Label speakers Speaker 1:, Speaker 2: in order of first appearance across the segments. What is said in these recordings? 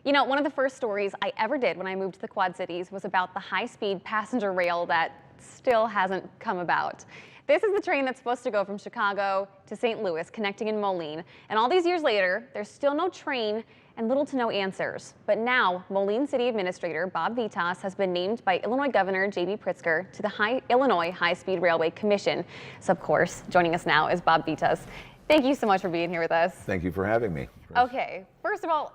Speaker 1: You know, one of the first stories I ever did when I moved to the Quad Cities was about the high-speed passenger rail that still hasn't come about. This is the train that's supposed to go from Chicago to St. Louis, connecting in Moline. And all these years later, there's still no train and little to no answers. But now, Moline City Administrator Bob Vitas has been named by Illinois Governor J.B. Pritzker to the Illinois High-Speed Railway Commission. So, of course, joining us now is Bob Vitas. Thank you so much for being here with us.
Speaker 2: Thank you for having me.
Speaker 1: Okay, first of all,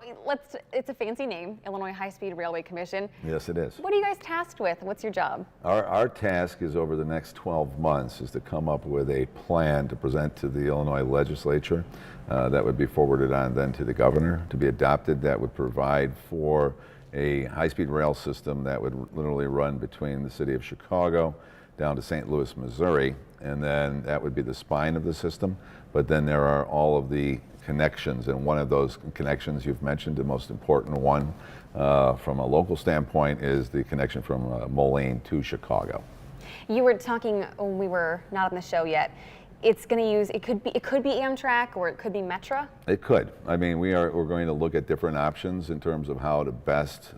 Speaker 1: it's a fancy name, Illinois High-Speed Railway Commission.
Speaker 2: Yes, it is.
Speaker 1: What are you guys tasked with? What's your job?
Speaker 2: Our task is over the next 12 months is to come up with a plan to present to the Illinois legislature that would be forwarded on then to the governor to be adopted. That would provide for a high-speed rail system that would literally run between the city of Chicago down to St. Louis, Missouri, and then that would be the spine of the system. But then there are all of the connections, and one of those connections you've mentioned, the most important one from a local standpoint, is the connection from Moline to Chicago.
Speaker 1: You were talking when we were not on the show yet. It's going to use, it could be Amtrak or it could be Metra? It
Speaker 2: could. I mean, we're going to look at different options in terms of how to best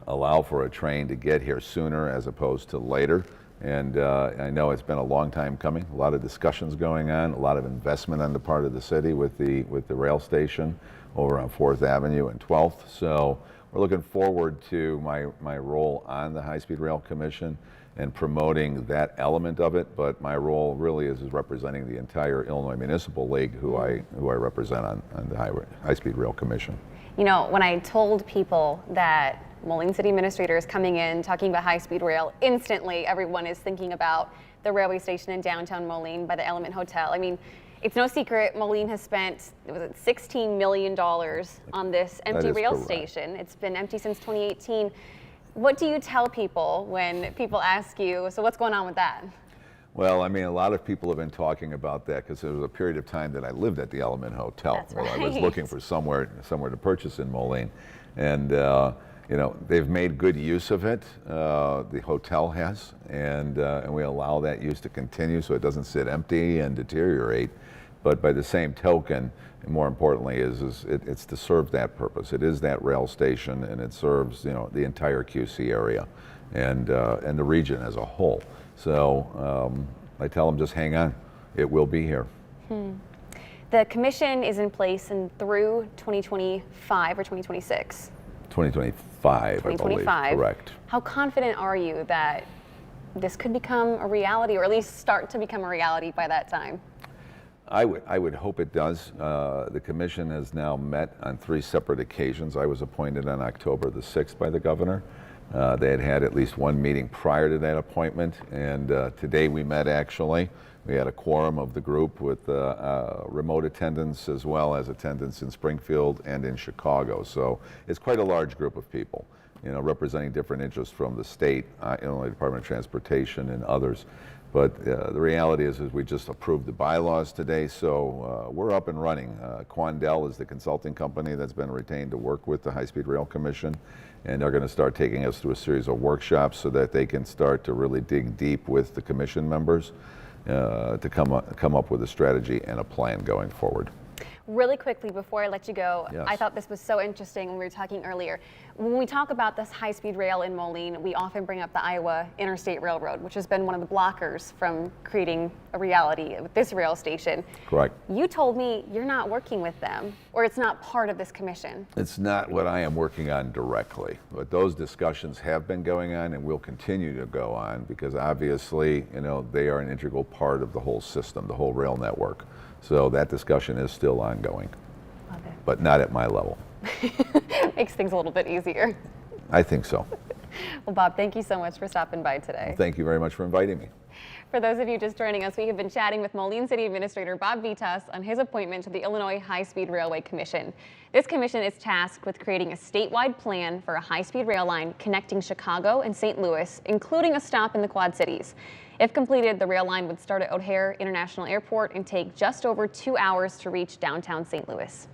Speaker 2: allow for a train to get here sooner as opposed to later. And I know it's been a long time coming, a lot of discussions going on, a lot of investment on the part of the city with the rail station over on 4th Avenue and 12th. So we're looking forward to my role on the High-Speed Rail Commission and promoting that element of it. But my role really is representing the entire Illinois Municipal League, who I represent on the High-Speed Rail Commission.
Speaker 1: You know, when I told people that Moline City Administrator is coming in talking about high-speed rail, instantly everyone is thinking about the railway station in downtown Moline by the Element Hotel. I mean, it's no secret Moline has spent $16 million on this empty rail station. It's been empty since 2018. What do you tell people when people ask you, so what's going on with that?
Speaker 2: Well, I mean, a lot of people have been talking about that because there was a period of time that I lived at the Element Hotel.
Speaker 1: That's right.
Speaker 2: I was looking for somewhere to purchase in Moline. And you know, they've made good use of it, the hotel has, and we allow that use to continue so it doesn't sit empty and deteriorate. But by the same token, and more importantly, it's to serve that purpose. It is that rail station, and it serves, you know, the entire QC area and the region as a whole. So I tell them, just hang on, it will be here.
Speaker 1: The commission is in place and through 2025 or 2026?
Speaker 2: 2025, I believe, correct.
Speaker 1: How confident are you that this could become a reality, or at least start to become a reality by that time?
Speaker 2: I would hope it does. The commission has now met on 3 separate occasions. I was appointed on October the 6th by the governor. They had at least one meeting prior to that appointment, and today we met actually. We had a quorum of the group with remote attendance as well as attendance in Springfield and in Chicago. So it's quite a large group of people, you know, representing different interests from the state, Illinois Department of Transportation and others. But the reality is we just approved the bylaws today, so we're up and running. Quandel is the consulting company that's been retained to work with the High-Speed Rail Commission, and they're going to start taking us through a series of workshops so that they can start to really dig deep with the commission members to come up with a strategy and a plan going forward.
Speaker 1: Really quickly, before I let you go,
Speaker 2: yes.
Speaker 1: I thought this was so interesting when we were talking earlier. When we talk about this high-speed rail in Moline, we often bring up the Iowa Interstate Railroad, which has been one of the blockers from creating a reality with this rail station.
Speaker 2: Correct.
Speaker 1: You told me you're not working with them, or it's not part of this commission.
Speaker 2: It's not what I am working on directly, but those discussions have been going on and will continue to go on because obviously, you know, they are an integral part of the whole system, the whole rail network. So that discussion is still ongoing, but not at my level.
Speaker 1: Makes things a little bit easier.
Speaker 2: I think so.
Speaker 1: Well, Bob, thank you so much for stopping by today.
Speaker 2: Well, thank you very much for inviting me.
Speaker 1: For those of you just joining us, we have been chatting with Moline City Administrator Bob Vitas on his appointment to the Illinois High-Speed Railway Commission. This commission is tasked with creating a statewide plan for a high-speed rail line connecting Chicago and St. Louis, including a stop in the Quad Cities. If completed, the rail line would start at O'Hare International Airport and take just over 2 hours to reach downtown St. Louis.